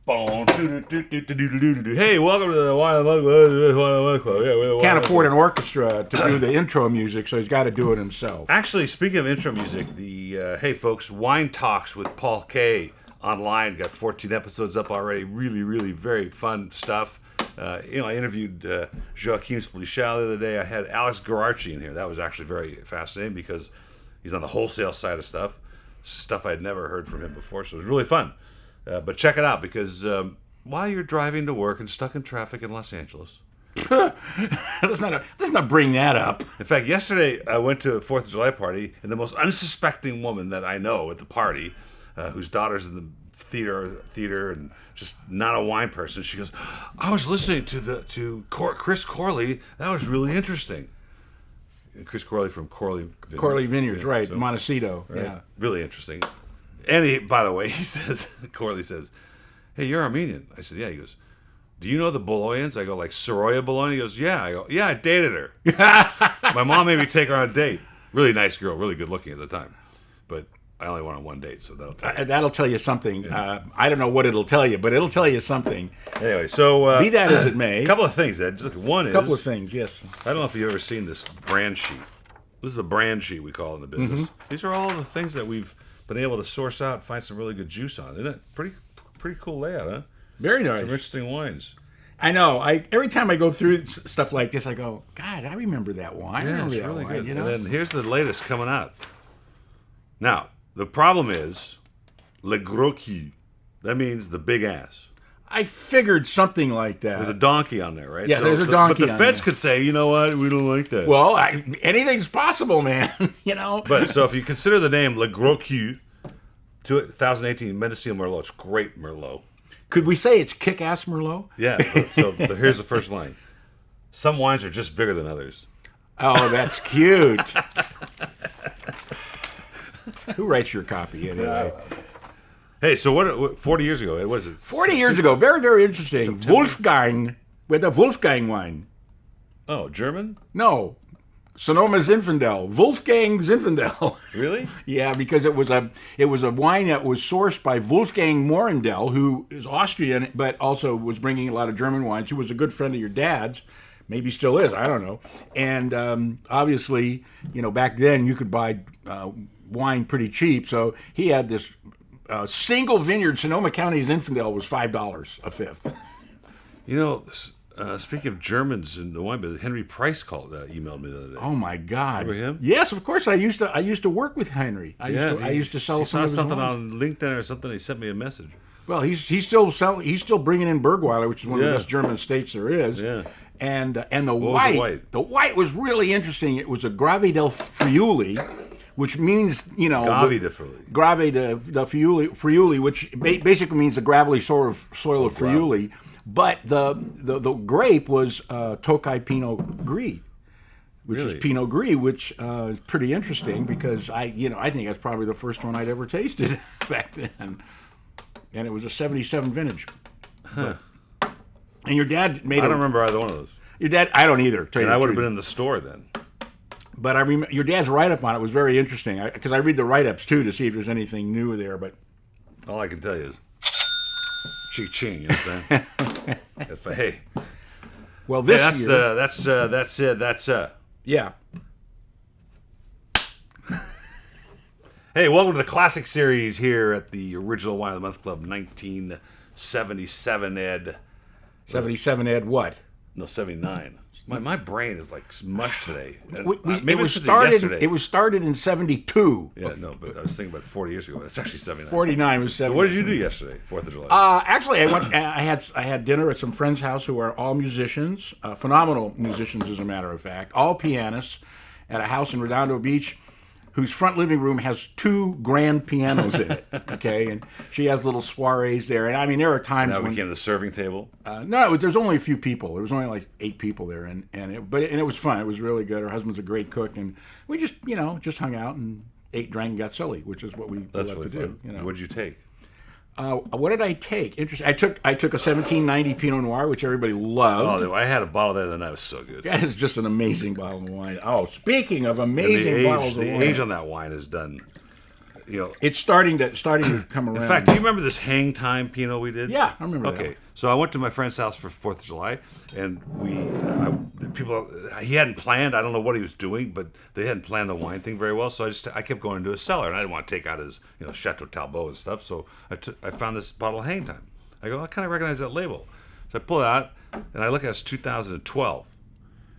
Hey, welcome to the Wine Club. Can't afford an orchestra to do the intro music, so he's got to do it himself. Actually, speaking of intro music, hey folks, Wine Talks with Paul K online got 14 episodes up already. Really, really very fun stuff. I interviewed Joachim Splichal the other day. I had Alex Garaci in here. That was actually very fascinating because he's on the wholesale side of stuff I'd never heard from him before, so it was really fun. But check it out because while you're driving to work and stuck in traffic in Los Angeles. Let's not bring that up. In fact, yesterday I went to a 4th of July party, and the most unsuspecting woman that I know at the party, whose daughter's in the theater and just not a wine person, she goes, I was listening to Chris Corley. That was really interesting. Chris Corley from Corley Vineyards, right, so, Montecito. Right? Yeah. Really interesting. And by the way, Corley says, hey, you're Armenian. I said, yeah. He goes, do you know the Bolognans? I go, like Soroya Bologna? He goes, yeah. I go, yeah, I dated her. My mom made me take her on a date. Really nice girl, really good looking at the time. But I only went on one date, so that'll tell you something. Yeah. I don't know what it'll tell you, but it'll tell you something. Anyway, so... be that as it may. A couple of things, Ed. Just one is... A couple of things, yes. I don't know if you've ever seen this brand sheet. This is a brand sheet we call it in the business. Mm-hmm. These are all the things that we've been able to source out and find some really good juice on. Isn't it? Pretty cool layout, huh? Very nice. Some interesting wines. I know. Every time I go through stuff like this, I go, God, I remember that wine. Yeah, I remember it's that really wine, good. you know? And then here's the latest coming out. Now, the problem is le gros cul. That means the big ass. I figured something like that. There's a donkey on there, right? Yeah, there's a donkey But the feds could say, you know what, we don't like that. Well, anything's possible, man. You know? But so if you consider the name le gros cul, 2018 Mendocino Merlot, it's great Merlot. Could we say it's kick-ass Merlot? Yeah, so here's the first line. Some wines are just bigger than others. Oh, that's cute. Who writes your copy anyway? Hey, so what 40 years ago, what was it? 40 years ago, very, very interesting. September? Wolfgang, with a Wolfgang wine. Oh, German? No. Sonoma Zinfandel. Wolfgang Zinfandel. Really? Yeah, because it was a wine that was sourced by Wolfgang Morendell, who is Austrian, but also was bringing a lot of German wines, who was a good friend of your dad's. Maybe still is, I don't know. And obviously, back then you could buy wine pretty cheap, so he had this single vineyard. Sonoma County Zinfandel was $5 a fifth. Speaking of Germans in the wine business, Henry Price emailed me the other day. Oh my God! Remember him? Yes, of course. I used to work with Henry. I used to sell. He saw something on LinkedIn or something. He sent me a message. Well, he's still bringing in Bergweiler, which is one of the best German estates there is. Yeah. And the white was really interesting. It was a Grave del Friuli, which means Grave del Friuli, which basically means the gravelly soil of Friuli. But the grape was Tokai Pinot Gris, which is Pinot Gris, which is pretty interesting because I think that's probably the first one I'd ever tasted back then, and it was a '77 vintage. Huh. And your dad made. I don't remember either one of those. Your dad, I don't either. And I would have been in the store then. But I remember your dad's write-up on it was very interesting because I read the write-ups too to see if there's anything new there. But all I can tell you is. Ching, you know what I'm saying? Hey. Well, this year... That's it. Yeah. Hey, welcome to the Classic Series here at the Original Wine of the Month Club, 1977, Ed. 77, Ed, what? No, 79. My brain is like smushed today. Maybe it was started. It was started in 72. Yeah, no, but I was thinking about 40 years ago. It's actually 79. 49 was 70. So what did you do yesterday, 4th of July? Actually, I had dinner at some friends' house who are all musicians, phenomenal musicians, as a matter of fact, all pianists, at a house in Redondo Beach, whose front living room has 2 grand pianos in it. Okay, and she has little soirees there, and I mean there are times when became the serving table. No, there's only a few people. There was only like 8 people there, and it was fun. It was really good. Her husband's a great cook, and we just hung out and ate, drank, and got silly, which is what we love to do. What did you take? What did I take? Interesting. I took a 1790 Pinot Noir, which everybody loved. Oh, I had a bottle of that, and that was so good. That is just an amazing bottle of wine. Oh, speaking of amazing bottles of wine, the age on that wine is done. It's starting to come around. In fact, do you remember this hang time Pinot we did? Yeah, I remember that. Okay, so I went to my friend's house for 4th of July, and he hadn't planned, I don't know what he was doing, but they hadn't planned the wine thing very well, so I kept going into his cellar, and I didn't want to take out his Chateau Talbot and stuff, so I found this bottle of hang time. I go, I kind of recognize that label. So I pull it out, and I look at it's 2012.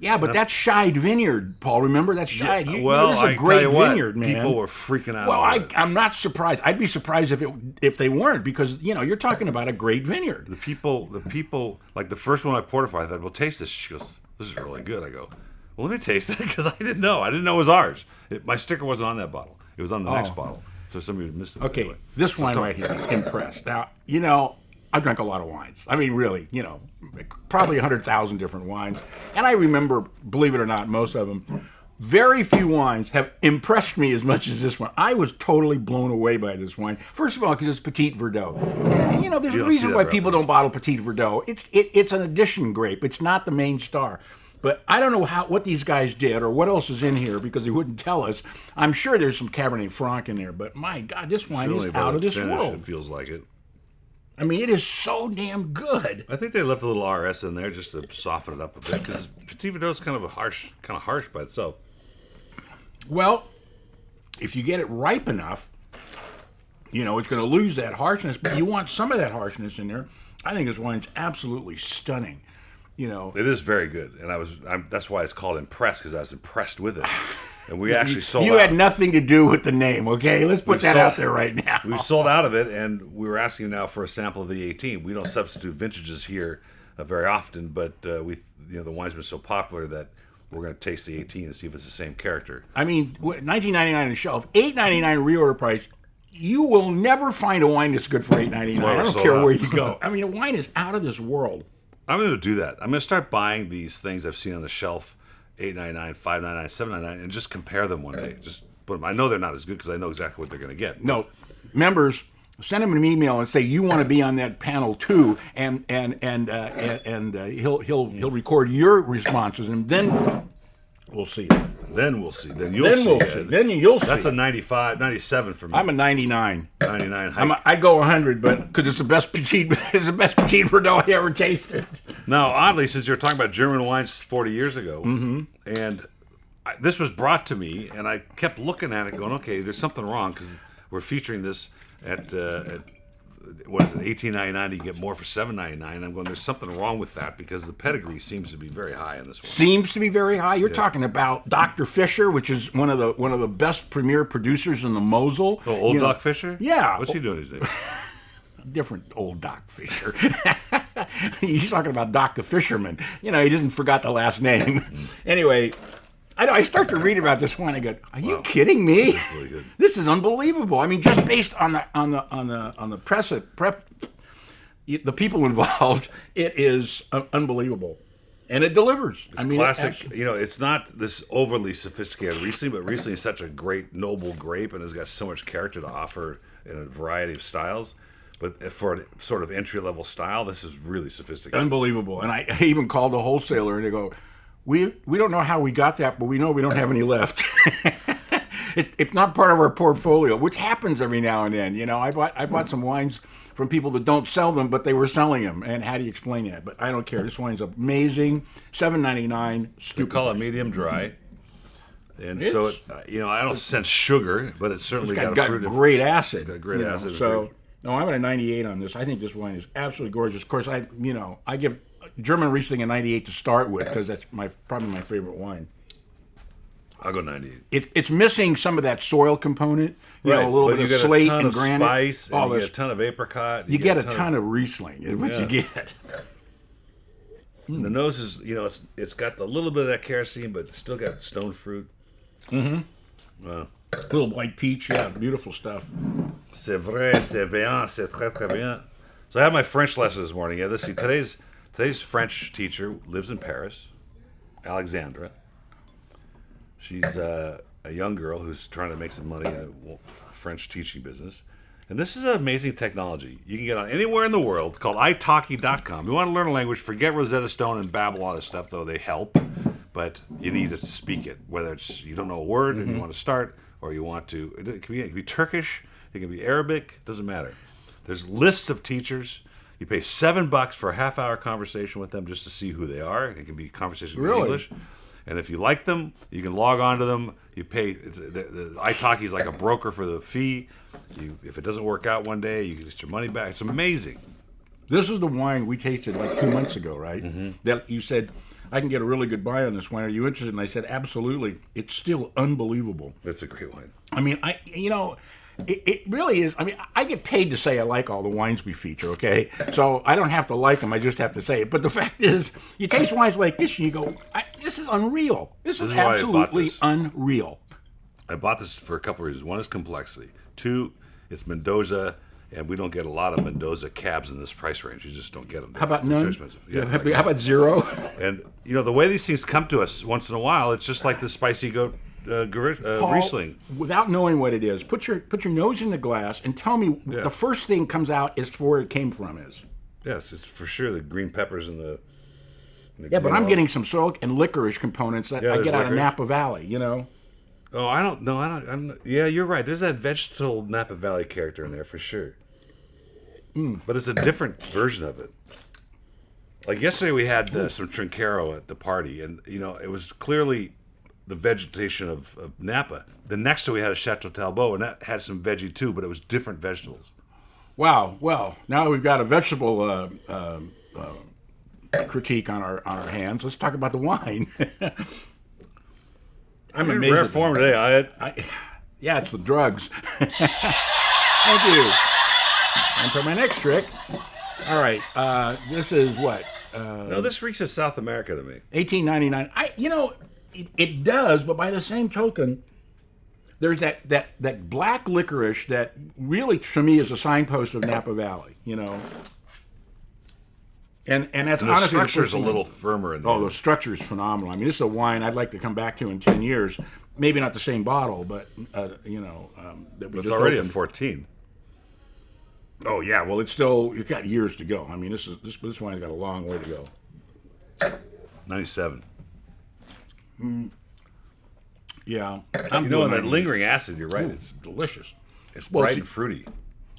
Yeah, but that's Scheid Vineyard, Paul. Remember, that's Scheid. Well, this is a great vineyard, man. People were freaking out. Well, I'm not surprised. I'd be surprised if they weren't, because you're talking about a great vineyard. The people, like the first one I poured for, I thought, well, taste this. She goes, this is really good. I go, well, let me taste it, because I didn't know. I didn't know it was ours. My sticker wasn't on that bottle. It was on the next bottle. So somebody missed it. Okay, anyway. this wine right here, impressed. Now, I drank a lot of wines. I mean, really, probably 100,000 different wines. And I remember, believe it or not, most of them. Very few wines have impressed me as much as this one. I was totally blown away by this wine. First of all, because it's Petit Verdot. There's a reason why people don't bottle Petit Verdot. It's an addition grape. It's not the main star. But I don't know what these guys did or what else is in here, because they wouldn't tell us. I'm sure there's some Cabernet Franc in there. But my God, this wine is out of this world. It feels like it. I mean, it is so damn good. I think they left a little RS in there just to soften it up a bit, because Petit Verdot is kind of harsh by itself. Well, if you get it ripe enough, it's going to lose that harshness, but you want some of that harshness in there. I think this wine's absolutely stunning. It is very good, and that's why it's called Impressed, because I was impressed with it. And we actually sold out. You had nothing to do with the name, okay? Let's put that out there right now. We sold out of it, and we were asking now for a sample of the 18. We don't substitute vintages here very often, but the wine's been so popular that we're going to taste the 18 and see if it's the same character. I mean, $19.99 on the shelf, $8.99 reorder price. You will never find a wine that's good for $8.99. I don't care where you go. I mean, a wine is out of this world. I'm going to do that. I'm going to start buying these things I've seen on the shelf. $8.99, $5.99, $7.99, and just compare them one day. Just put them. I know they're not as good because I know exactly what they're going to get. No, members, send him an email and say you want to be on that panel too, and he'll record your responses, and then we'll see. Then we'll see. Then you'll see. Then you'll see. That's a 95, 97 for me. I'm a 99. 99. I go 100, but because it's the best Petit Verdot I ever tasted. Now, oddly, since you're talking about German wines 40 years ago, and this was brought to me, and I kept looking at it, going, "Okay, there's something wrong," because we're featuring this at what is it, $18.99? You get more for $7.99. I'm going, there's something wrong with that, because the pedigree seems to be very high in this one. Seems to be very high. You're talking about Dr. Fisher, which is one of the best premier producers in the Mosel. Oh, old Doc Fisher? Yeah. What's he doing these days? Different old Doc Fisher. He's talking about Doc the Fisherman. He doesn't forgot the last name. Anyway, I start to read about this wine. I go, "Are you kidding me? That's really good. This is unbelievable." I mean, just based on the prep, the people involved, it is unbelievable, and it delivers. It's classic. It's not this overly sophisticated Riesling, but Riesling is such a great noble grape and has got so much character to offer in a variety of styles. But for a sort of entry-level style, this is really sophisticated. Unbelievable. And I even called the wholesaler, and they go, we don't know how we got that, but we know we don't have any left. It's not part of our portfolio, which happens every now and then. I bought some wines from people that don't sell them, but they were selling them. And how do you explain that? But I don't care. This wine's amazing. $7.99. We call it medium dry. And so, I don't sense sugar, but it's certainly got fruit. Great acid. Got great acid. So, no, I'm at a 98 on this. I think this wine is absolutely gorgeous. Of course, I give German Riesling a 98 to start with, because that's probably my favorite wine. I'll go 98. It's missing some of that soil component, right, a little bit of slate and granite. Spice, and you get a ton of apricot. You get a ton of Riesling, is what you get. The nose is, it's got a little bit of that kerosene, but it's still got stone fruit. Mm-hmm. Wow. Little white peach, yeah, beautiful stuff. C'est vrai, c'est bien, c'est très, très bien. So I had my French lesson this morning. Yeah, let's see. Today's French teacher lives in Paris, Alexandra. She's a young girl who's trying to make some money in a French teaching business. And this is an amazing technology. You can get on anywhere in the world. It's called italki.com. You want to learn a language, forget Rosetta Stone and Babel, all this stuff, though they help. But you need to speak it. Whether it's you don't know a word and you want to start, or you want to, it can be Turkish, it can be Arabic, doesn't matter. There's lists of teachers. You pay $7 for a half-hour conversation with them just to see who they are. It can be conversation in English. And if you like them, you can log on to them. You pay. The italki is like a broker for the fee. If it doesn't work out one day, you can get your money back. It's amazing. This is the wine we tasted like 2 months ago, right? Mm-hmm. That you said, I can get a really good buy on this wine. Are you interested? And I said, absolutely. It's still unbelievable. It's a great wine. I mean, it really is. I mean, I get paid to say I like all the wines we feature, okay? So I don't have to like them. I just have to say it. But the fact is, you taste wines like this and you go, this is unreal. This is absolutely unreal. I bought this for a couple of reasons. One is complexity. Two, it's Mendoza, and we don't get a lot of Mendoza cabs in this price range. You just don't get them. How about none? They're expensive. Yeah, how about zero? And, the way these things come to us once in a while, it's just like the spicy goat Paul, Riesling. Without knowing what it is, put your nose in the glass and tell me the first thing comes out is where it came from is. Yes, it's for sure the green peppers and the but I'm getting some soil and licorice components that I get out of Napa Valley, Oh, I don't know. Yeah, you're right. There's that vegetable Napa Valley character in there for sure. But it's a different version of it. Like yesterday we had some Trinchero at the party, and, it was clearly the vegetation of Napa. The next to we had a Chateau Talbot, and that had some veggie too, but it was different vegetables. Wow. Well, now we've got a vegetable critique on our hands. Let's talk about the wine. I'm amazed. Rare form today. Yeah, it's the drugs. Thank you. And for my next trick, all right. This is what? No, this reeks of South America to me. 1899. It does, but by the same token, there's that black licorice that really, to me, is a signpost of Napa Valley, And that's the honestly structure's a little firmer in there. Oh, the structure's phenomenal. I mean, this is a wine I'd like to come back to in 10 years. Maybe not the same bottle, but that we it's just already opened. at 14. Oh yeah, well it's got years to go. I mean, this wine's got a long way to go. 97. Yeah, and that lingering acid, you're right. It's delicious. It's bright and fruity.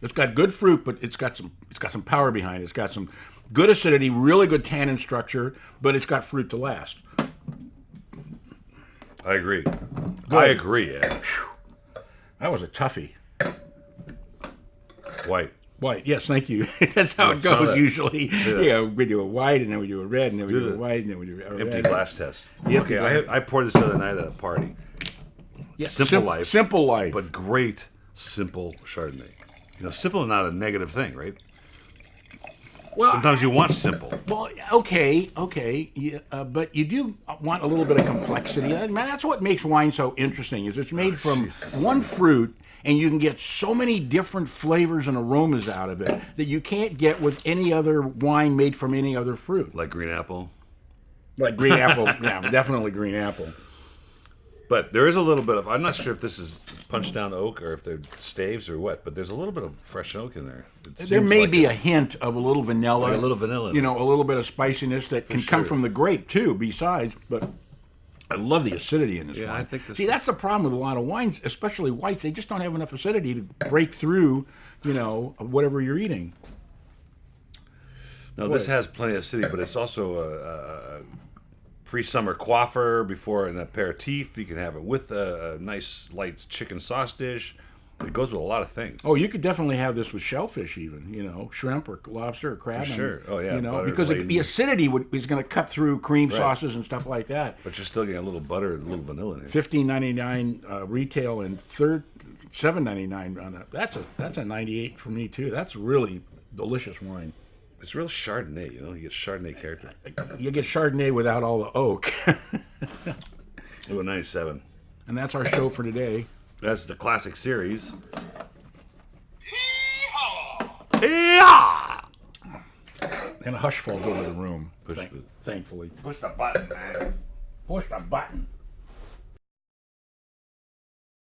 It's got good fruit, but it's got some power behind it. It's got some good acidity, really good tannin structure, but it's got fruit to last. I agree. I agree, Ed. That was a toughie. White. White, yes, thank you. That's how it goes usually. Yeah, we do a white, and then we do a red, and then we do a white, and then we do a red. Empty glass test. Okay, I poured this the other night at a party. Yeah, Simple life. But great, simple Chardonnay. Simple is not a negative thing, right? Well, sometimes you want simple. Well, okay, yeah, but you do want a little bit of complexity. I mean, that's what makes wine so interesting. Is it's made from one fruit, and you can get so many different flavors and aromas out of it that you can't get with any other wine made from any other fruit. Like green apple. Like green apple, yeah, definitely green apple. But there is a little bit of, I'm not sure if this is punched down oak or if they're staves or what, but there's a little bit of fresh oak in there. There may be a hint of a little vanilla. Like a little vanilla. A little bit of spiciness that can come from the grape too, besides. But I love the acidity in this wine. I think that's the problem with a lot of wines, especially whites. They just don't have enough acidity to break through, whatever you're eating. No, this has plenty of acidity, but it's also a pre-summer coiffure before an aperitif. You can have it with a nice light chicken sauce dish. It goes with a lot of things. Oh, you could definitely have this with shellfish even, shrimp or lobster or crab. For sure. Oh, yeah. Because the acidity is going to cut through cream sauces and stuff like that. But you're still getting a little butter and a little vanilla in it. $15.99 retail and $7.99 on that. That's a 98 for me too. That's really delicious wine. It's real Chardonnay, you get Chardonnay character. You get Chardonnay without all the oak. It was 97. And that's our show for today. That's the classic series. Hee-haw! And a hush falls over the room. Thankfully. Push the button, man. Push the button.